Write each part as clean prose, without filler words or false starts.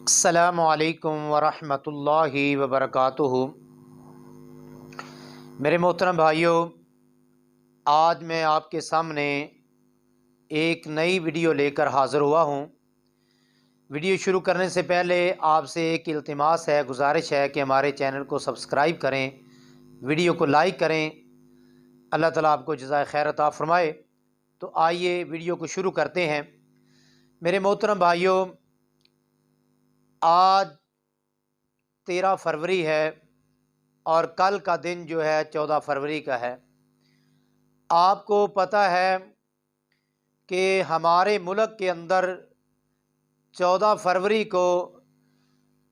السلام علیکم ورحمۃ اللہ وبرکاتہ۔ میرے محترم بھائیوں، آج میں آپ کے سامنے ایک نئی ویڈیو لے کر حاضر ہوا ہوں۔ ویڈیو شروع کرنے سے پہلے آپ سے ایک التماس ہے، گزارش ہے کہ ہمارے چینل کو سبسکرائب کریں، ویڈیو کو لائک کریں۔ اللہ تعالیٰ آپ کو جزائے خیر عطا فرمائے۔ تو آئیے ویڈیو کو شروع کرتے ہیں۔ میرے محترم بھائیوں، آج 13 فروری ہے اور کل کا دن جو ہے 14 فروری کا ہے۔ آپ کو پتہ ہے کہ ہمارے ملک کے اندر 14 فروری کو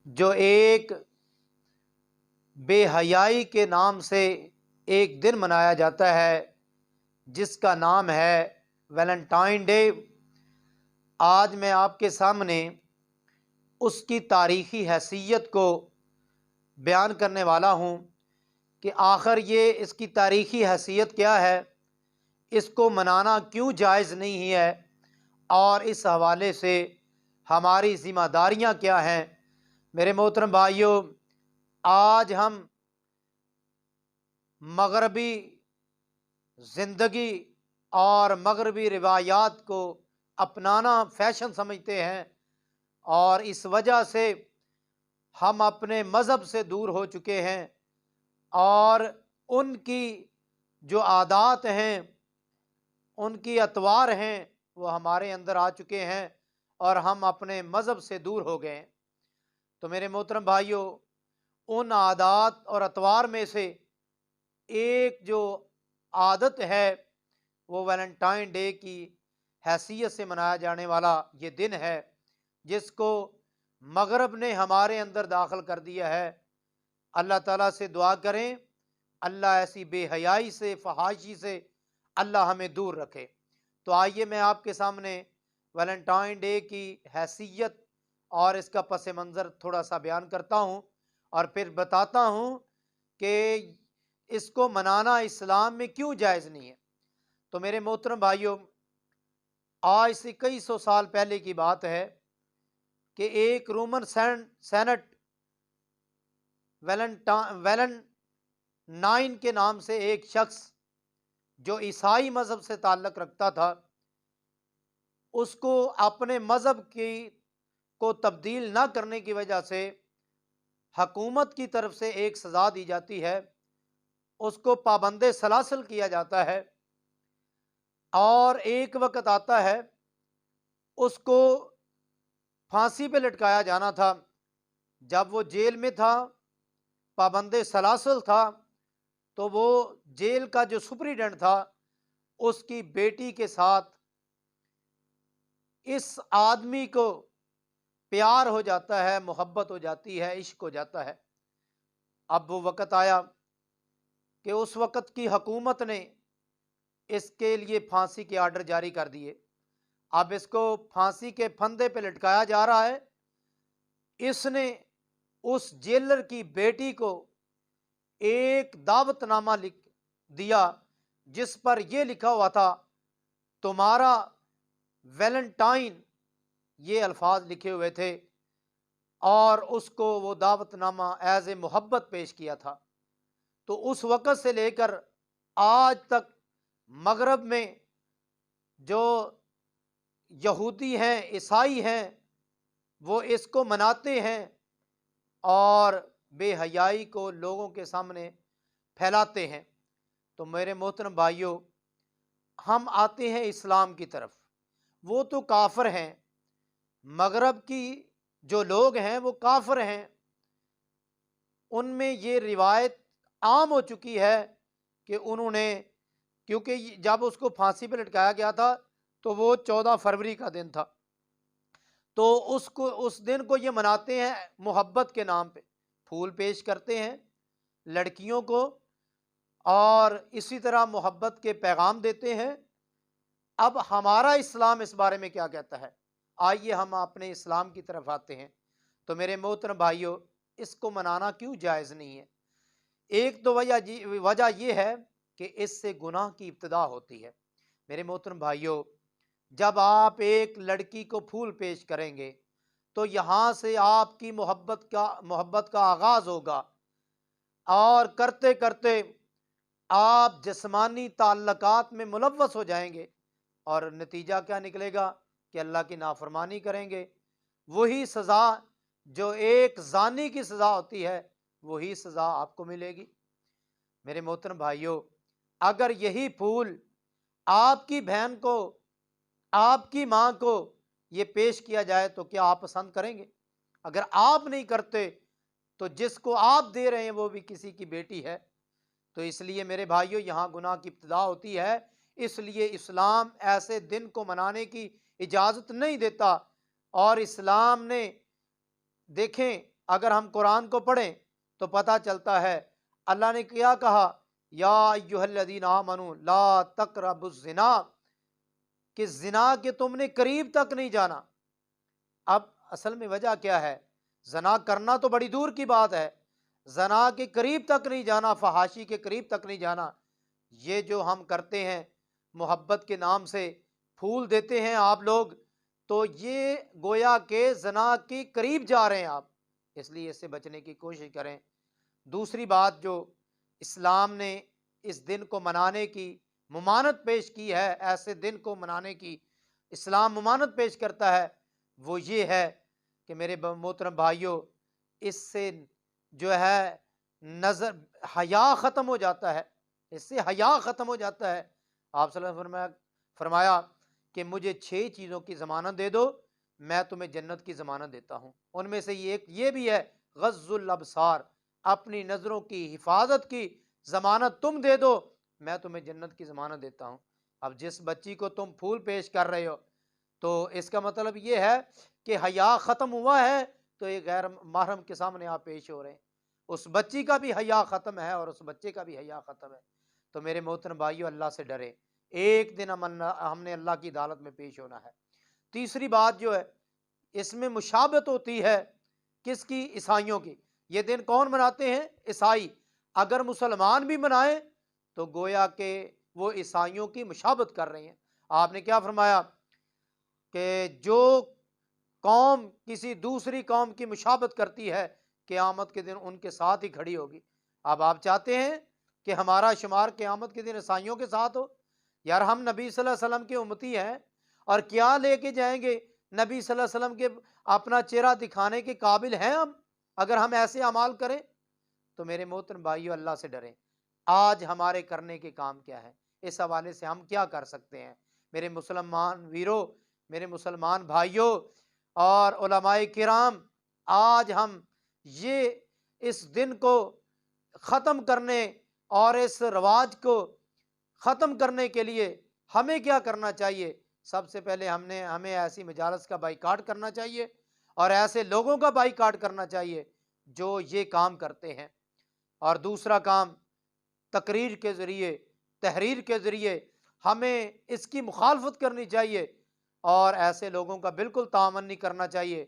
جو ایک بے حیائی کے نام سے ایک دن منایا جاتا ہے، جس کا نام ہے ویلنٹائن ڈے، آج میں آپ کے سامنے اس کی تاریخی حیثیت کو بیان کرنے والا ہوں کہ آخر یہ اس کی تاریخی حیثیت کیا ہے، اس کو منانا کیوں جائز نہیں ہے، اور اس حوالے سے ہماری ذمہ داریاں کیا ہیں۔ میرے محترم بھائیوں، آج ہم مغربی زندگی اور مغربی روایات کو اپنانا فیشن سمجھتے ہیں، اور اس وجہ سے ہم اپنے مذہب سے دور ہو چکے ہیں، اور ان کی جو عادات ہیں، ان کی اطوار ہیں، وہ ہمارے اندر آ چکے ہیں اور ہم اپنے مذہب سے دور ہو گئے ہیں۔ تو میرے محترم بھائیوں، ان عادات اور اطوار میں سے ایک جو عادت ہے وہ ویلنٹائن ڈے کی حیثیت سے منایا جانے والا یہ دن ہے، جس کو مغرب نے ہمارے اندر داخل کر دیا ہے۔ اللہ تعالیٰ سے دعا کریں، اللہ ایسی بے حیائی سے، فحاشی سے اللہ ہمیں دور رکھے۔ تو آئیے میں آپ کے سامنے ویلنٹائن ڈے کی حیثیت اور اس کا پس منظر تھوڑا سا بیان کرتا ہوں، اور پھر بتاتا ہوں کہ اس کو منانا اسلام میں کیوں جائز نہیں ہے۔ تو میرے محترم بھائیوں، آج سے کئی سو سال پہلے کی بات ہے کہ ایک رومن سینٹ ویلن نائن کے نام سے ایک شخص جو عیسائی مذہب سے تعلق رکھتا تھا، اس کو اپنے مذہب کو تبدیل نہ کرنے کی وجہ سے حکومت کی طرف سے ایک سزا دی جاتی ہے، اس کو پابند سلاسل کیا جاتا ہے، اور ایک وقت آتا ہے اس کو پھانسی پہ لٹکایا جانا تھا۔ جب وہ جیل میں تھا، پابند سلاسل تھا، تو وہ جیل کا جو سپریڈنٹ تھا، اس کی بیٹی کے ساتھ اس آدمی کو پیار ہو جاتا ہے، محبت ہو جاتی ہے، عشق ہو جاتا ہے۔ اب وہ وقت آیا کہ اس وقت کی حکومت نے اس کے لیے پھانسی کے آرڈر جاری کر دیے۔ اب اس کو پھانسی کے پھندے پہ لٹکایا جا رہا ہے۔ اس نے اس جیلر کی بیٹی کو ایک دعوت نامہ لکھ دیا، جس پر یہ لکھا ہوا تھا، تمہارا ویلنٹائن، یہ الفاظ لکھے ہوئے تھے، اور اس کو وہ دعوت نامہ ایز اے محبت پیش کیا تھا۔ تو اس وقت سے لے کر آج تک مغرب میں جو یہودی ہیں، عیسائی ہیں، وہ اس کو مناتے ہیں اور بے حیائی کو لوگوں کے سامنے پھیلاتے ہیں۔ تو میرے محترم بھائیوں، ہم آتے ہیں اسلام کی طرف۔ وہ تو کافر ہیں، مغرب کی جو لوگ ہیں وہ کافر ہیں، ان میں یہ روایت عام ہو چکی ہے کہ انہوں نے، کیونکہ جب اس کو پھانسی پہ لٹکایا گیا تھا تو وہ 14 فروری کا دن تھا، تو اس دن کو یہ مناتے ہیں محبت کے نام پہ، پھول پیش کرتے ہیں لڑکیوں کو، اور اسی طرح محبت کے پیغام دیتے ہیں۔ اب ہمارا اسلام اس بارے میں کیا کہتا ہے؟ آئیے ہم اپنے اسلام کی طرف آتے ہیں۔ تو میرے محترم بھائیوں، اس کو منانا کیوں جائز نہیں ہے؟ ایک تو وجہ یہ ہے کہ اس سے گناہ کی ابتدا ہوتی ہے۔ میرے محترم بھائیوں، جب آپ ایک لڑکی کو پھول پیش کریں گے تو یہاں سے آپ کی محبت کا آغاز ہوگا، اور کرتے کرتے آپ جسمانی تعلقات میں ملوث ہو جائیں گے، اور نتیجہ کیا نکلے گا کہ اللہ کی نافرمانی کریں گے۔ وہی سزا جو ایک زانی کی سزا ہوتی ہے، وہی سزا آپ کو ملے گی۔ میرے محترم بھائیوں، اگر یہی پھول آپ کی بہن کو، آپ کی ماں کو یہ پیش کیا جائے تو کیا آپ پسند کریں گے؟ اگر آپ نہیں کرتے تو جس کو آپ دے رہے ہیں وہ بھی کسی کی بیٹی ہے۔ تو اس لیے میرے بھائیوں، یہاں گناہ کی ابتدا ہوتی ہے، اس لیے اسلام ایسے دن کو منانے کی اجازت نہیں دیتا۔ اور اسلام نے، دیکھیں اگر ہم قرآن کو پڑھیں تو پتہ چلتا ہے اللہ نے کیا کہا، یا ایھا الذین آمنوا لا تقربوا الزنا، کہ زنا کے تم نے قریب تک نہیں جانا۔ اب اصل میں وجہ کیا ہے؟ زنا کرنا تو بڑی دور کی بات ہے، زنا کے قریب تک نہیں جانا، فحاشی کے قریب تک نہیں جانا۔ یہ جو ہم کرتے ہیں محبت کے نام سے، پھول دیتے ہیں آپ لوگ، تو یہ گویا کہ زنا کے قریب جا رہے ہیں آپ، اس لیے اس سے بچنے کی کوشش کریں۔ دوسری بات جو اسلام نے اس دن کو منانے کی ممانت پیش کی ہے، ایسے دن کو منانے کی اسلام ممانت پیش کرتا ہے، وہ یہ ہے کہ میرے محترم بھائیوں، اس سے جو ہے نظر حیا ختم ہو جاتا ہے، اس سے حیا ختم ہو جاتا ہے۔ آپ صلی اللہ علیہ وسلم نے فرمایا کہ مجھے 6 چیزوں کی ضمانت دے دو، میں تمہیں جنت کی ضمانت دیتا ہوں۔ ان میں سے ایک یہ بھی ہے غض الابصار، اپنی نظروں کی حفاظت کی ضمانت تم دے دو، میں تمہیں جنت کی ضمانت دیتا ہوں۔ اب جس بچی کو تم پھول پیش کر رہے ہو تو اس کا مطلب یہ ہے کہ حیا ختم ہوا ہے، تو ایک غیر محرم کے سامنے آپ پیش ہو رہے ہیں، اس بچی کا بھی حیا ختم ہے اور اس بچے کا بھی حیا ختم ہے۔ تو میرے محترم بھائیو، اللہ سے ڈرے، ایک دن ہم نے اللہ کی عدالت میں پیش ہونا ہے۔ تیسری بات جو ہے، اس میں مشابہت ہوتی ہے کس کی؟ عیسائیوں کی۔ یہ دن کون مناتے ہیں؟ عیسائی۔ اگر مسلمان بھی منائیں تو گویا کہ وہ عیسائیوں کی مشابہت کر رہے ہیں۔ آپ نے کیا فرمایا کہ جو قوم کسی دوسری قوم کی مشابہت کرتی ہے، قیامت کے دن ان کے ساتھ ہی کھڑی ہوگی۔ اب آپ چاہتے ہیں کہ ہمارا شمار قیامت کے دن عیسائیوں کے ساتھ ہو؟ یار ہم نبی صلی اللہ علیہ وسلم کے امتی ہیں، اور کیا لے کے جائیں گے نبی صلی اللہ علیہ وسلم کے اپنا چہرہ دکھانے کے قابل ہیں ہم اگر ہم ایسے اعمال کریں؟ تو میرے محترم بھائیو، اللہ سے ڈریں۔ آج ہمارے کرنے کے کام کیا ہے؟ اس حوالے سے ہم کیا کر سکتے ہیں؟ میرے مسلمان ویرو، میرے مسلمان بھائیوں اور علماء کرام، آج ہم یہ اس دن کو ختم کرنے اور اس رواج کو ختم کرنے کے لیے ہمیں کیا کرنا چاہیے؟ سب سے پہلے ہمیں ایسی مجالس کا بائیکاٹ کرنا چاہیے، اور ایسے لوگوں کا بائیکاٹ کرنا چاہیے جو یہ کام کرتے ہیں۔ اور دوسرا کام، تقریر کے ذریعے، تحریر کے ذریعے ہمیں اس کی مخالفت کرنی چاہیے، اور ایسے لوگوں کا بالکل تعاون نہیں کرنا چاہیے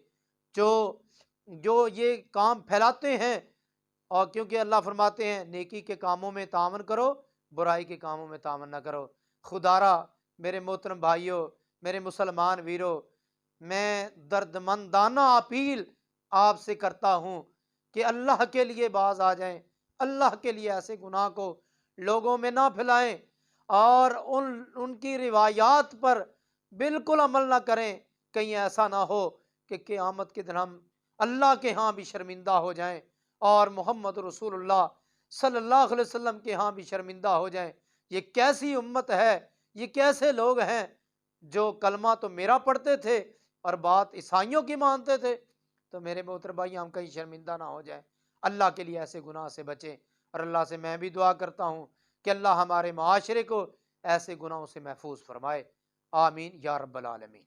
جو یہ کام پھیلاتے ہیں۔ اور کیونکہ اللہ فرماتے ہیں نیکی کے کاموں میں تعاون کرو، برائی کے کاموں میں تعاون نہ کرو۔ خدارا میرے محترم بھائیوں، میرے مسلمان ویرو، میں دردمندانہ اپیل آپ سے کرتا ہوں کہ اللہ کے لیے باز آ جائیں، اللہ کے لیے ایسے گناہ کو لوگوں میں نہ پھیلائیں، اور ان کی روایات پر بالکل عمل نہ کریں۔ کہیں ایسا نہ ہو کہ قیامت کے دن ہم اللہ کے ہاں بھی شرمندہ ہو جائیں، اور محمد رسول اللہ صلی اللہ علیہ وسلم کے ہاں بھی شرمندہ ہو جائیں۔ یہ کیسی امت ہے، یہ کیسے لوگ ہیں جو کلمہ تو میرا پڑھتے تھے اور بات عیسائیوں کی مانتے تھے؟ تو میرے محترم بھائی، ہم کہیں شرمندہ نہ ہو جائیں۔ اللہ کے لیے ایسے گناہ سے بچیں، اور اللہ سے میں بھی دعا کرتا ہوں کہ اللہ ہمارے معاشرے کو ایسے گناہوں سے محفوظ فرمائے۔ آمین یا رب العالمین۔